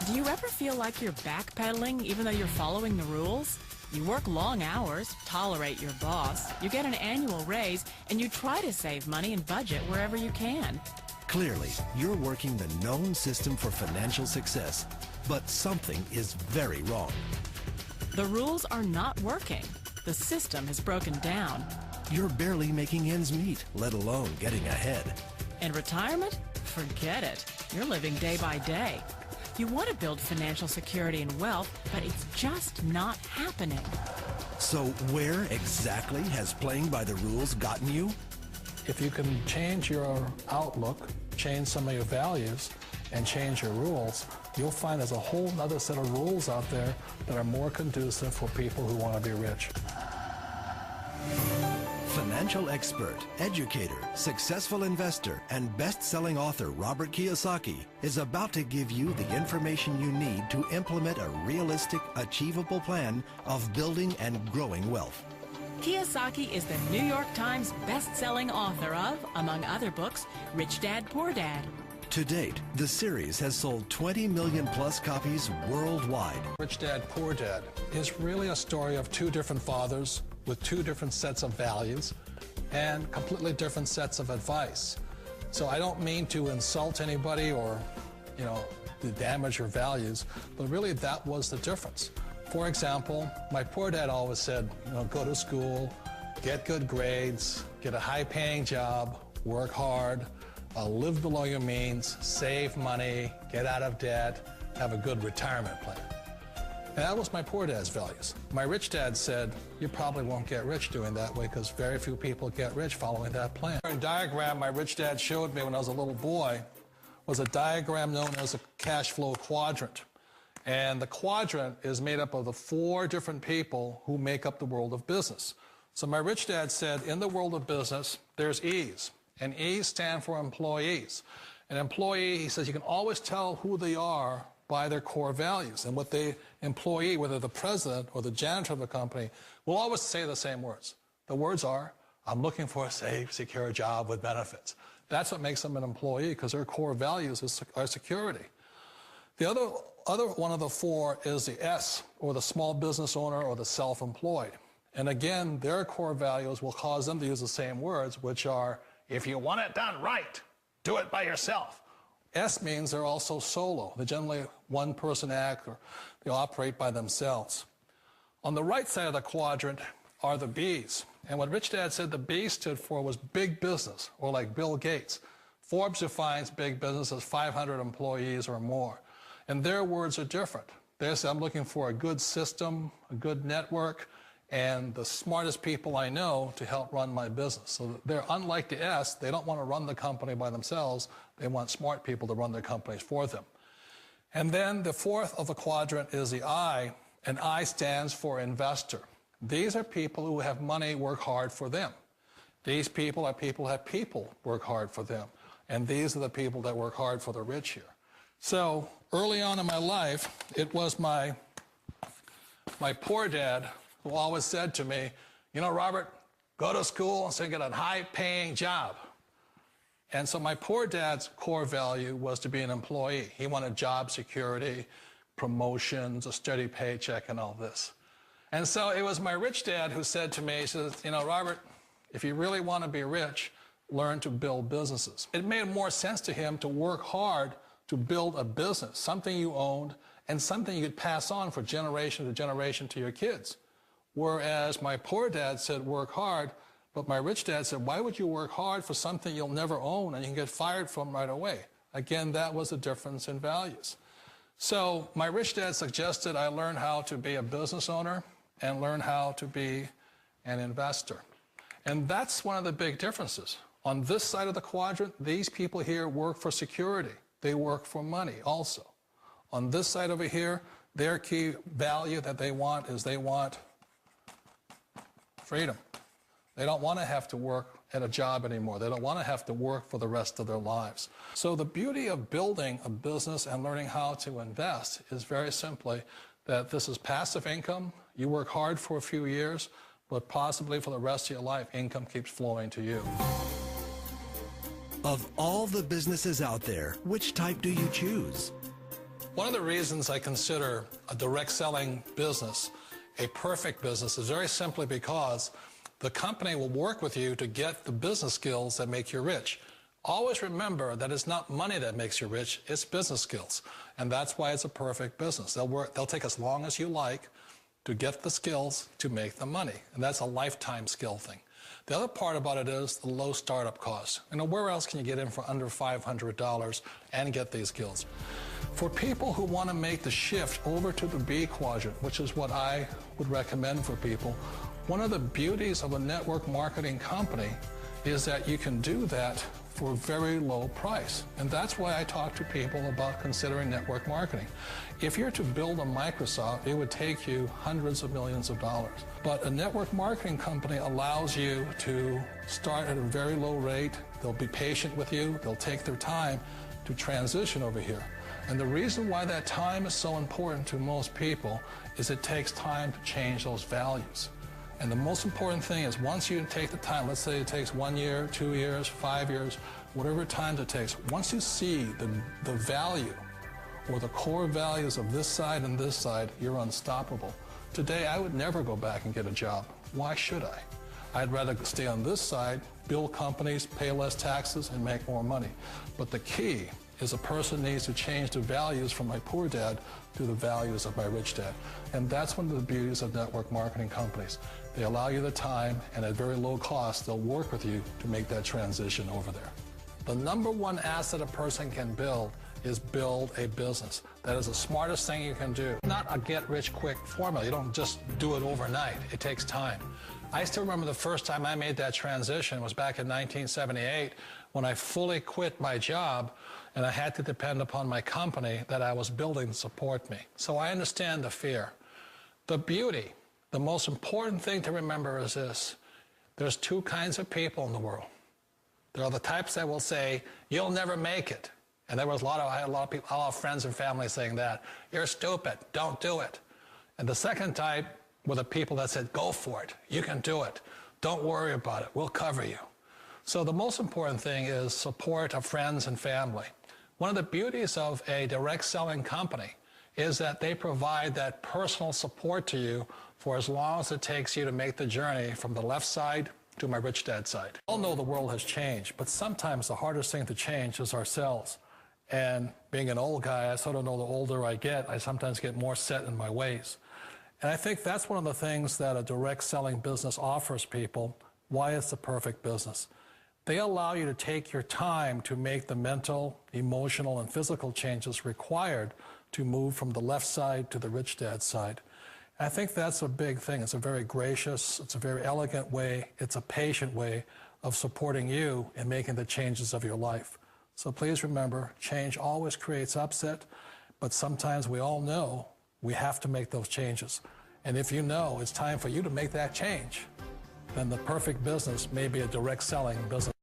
Do you ever feel like you're backpedaling even though you're following the rules? You work long hours, tolerate your boss, you get an annual raise, and you try to save money and budget wherever you can. Clearly, you're working the known system for financial success, but something is very wrong. The rules are not working. The system has broken down. You're barely making ends meet, let alone getting ahead. And retirement? Forget it. You're living day by day. You want to build financial security and wealth, but it's just not happening. So where exactly has playing by the rules gotten you? If you can change your outlook, change some of your values, and change your rules, you'll find there's a whole other set of rules out there that are more conducive for people who want to be rich. Financial expert, educator, successful investor, and best-selling author Robert Kiyosaki is about to give you the information you need to implement a realistic, achievable plan of building and growing wealth. Kiyosaki is the New York Times best-selling author of, among other books, Rich Dad, Poor Dad. To date, the series has sold 20 million plus copies worldwide. Rich Dad, Poor Dad is really a story of two different fathers with two different sets of values and completely different sets of advice. So I don't mean to insult anybody or, to damage your values, but really that was the difference. For example, my poor dad always said, go to school, get good grades, get a high-paying job, work hard, live below your means, save money, get out of debt, have a good retirement plan. And that was my poor dad's values. My rich dad said, you probably won't get rich doing that way because very few people get rich following that plan. A diagram my rich dad showed me when I was a little boy was a diagram known as a cash flow quadrant. And the quadrant is made up of the four different people who make up the world of business. So my rich dad said, in the world of business, there's E's. And E's stand for employees. An employee, he says, you can always tell who they are by their core values. And what the employee, whether the president or the janitor of the company, will always say the same words. The words are, I'm looking for a safe, secure job with benefits. That's what makes them an employee, because their core values are security. The other one of the four is the S, or the small business owner or the self-employed. And again, their core values will cause them to use the same words, which are, if you want it done right, do it by yourself. S means they're also solo. They're generally one-person act, or they operate by themselves. On the right side of the quadrant are the B's. And what Rich Dad said the B stood for was big business, or like Bill Gates. Forbes defines big business as 500 employees or more. And their words are different. They say, I'm looking for a good system, a good network, and the smartest people I know to help run my business. So they're unlike the S. They don't want to run the company by themselves. They want smart people to run their companies for them. And then the fourth of the quadrant is the I, and I stands for investor. These are people who have money work hard for them. These people are people who have people work hard for them. And these are the people that work hard for the rich here. So early on in my life, it was my poor dad who always said to me, Robert, go to school and so get a high-paying job. And so my poor dad's core value was to be an employee. He wanted job security, promotions, a steady paycheck, and all this. And so it was my rich dad who said to me, he says, Robert, if you really want to be rich, learn to build businesses. It made more sense to him to work hard to build a business, something you owned, and something you could pass on for generation to generation to your kids. Whereas my poor dad said, work hard, but my rich dad said, why would you work hard for something you'll never own and you can get fired from right away? Again, that was the difference in values. So my rich dad suggested I learn how to be a business owner and learn how to be an investor. And that's one of the big differences. On this side of the quadrant, these people here work for security. They work for money also. On this side over here, their key value that they want is they want freedom. They don't want to have to work at a job anymore. They don't want to have to work for the rest of their lives. So the beauty of building a business and learning how to invest is very simply that this is passive income. You work hard for a few years, but possibly for the rest of your life, income keeps flowing to you. Of all the businesses out there, which type do you choose? One of the reasons I consider a direct selling business a perfect business is very simply because the company will work with you to get the business skills that make you rich. Always remember that it's not money that makes you rich, it's business skills. And that's why it's a perfect business. They'll take as long as you like to get the skills to make the money. And that's a lifetime skill thing. The other part about it is the low startup cost. You know, where else can you get in for under $500 and get these skills? For people who want to make the shift over to the B quadrant, which is what I would recommend for people, one of the beauties of a network marketing company is that you can do that for a very low price. And that's why I talk to people about considering network marketing. If you're to build a Microsoft, it would take you hundreds of millions of dollars. But a network marketing company allows you to start at a very low rate. They'll be patient with you. They'll take their time to transition over here. And the reason why that time is so important to most people is it takes time to change those values. And the most important thing is once you take the time, let's say it takes 1 year, 2 years, 5 years, whatever time it takes, once you see the value or the core values of this side and this side, you're unstoppable. Today, I would never go back and get a job. Why should I? I'd rather stay on this side, build companies, pay less taxes, and make more money. But the key is a person needs to change the values from my poor dad to the values of my rich dad. And that's one of the beauties of network marketing companies. They allow you the time, and at very low cost, they'll work with you to make that transition over there. The number one asset a person can build is build a business. That is the smartest thing you can do. Not a get-rich-quick formula. You don't just do it overnight. It takes time. I still remember the first time I made that transition was back in 1978 when I fully quit my job and I had to depend upon my company that I was building to support me. So I understand the fear. The beauty, the most important thing to remember is this. There's two kinds of people in the world. There are the types that will say, you'll never make it. And there was I had a lot of people, a lot of friends and family saying that. You're stupid, don't do it. And the second type were the people that said, go for it, you can do it. Don't worry about it, we'll cover you. So the most important thing is support of friends and family. One of the beauties of a direct selling company is that they provide that personal support to you for as long as it takes you to make the journey from the left side to my rich dad side. We all know the world has changed, but sometimes the hardest thing to change is ourselves. And being an old guy, I sort of know the older I get, I sometimes get more set in my ways. And I think that's one of the things that a direct selling business offers people, why it's the perfect business. They allow you to take your time to make the mental, emotional, and physical changes required to move from the left side to the rich dad side. And I think that's a big thing. It's a very gracious, it's a very elegant way, it's a patient way of supporting you in making the changes of your life. So please remember, change always creates upset, but sometimes we all know we have to make those changes. And if you know it's time for you to make that change, then the perfect business may be a direct selling business.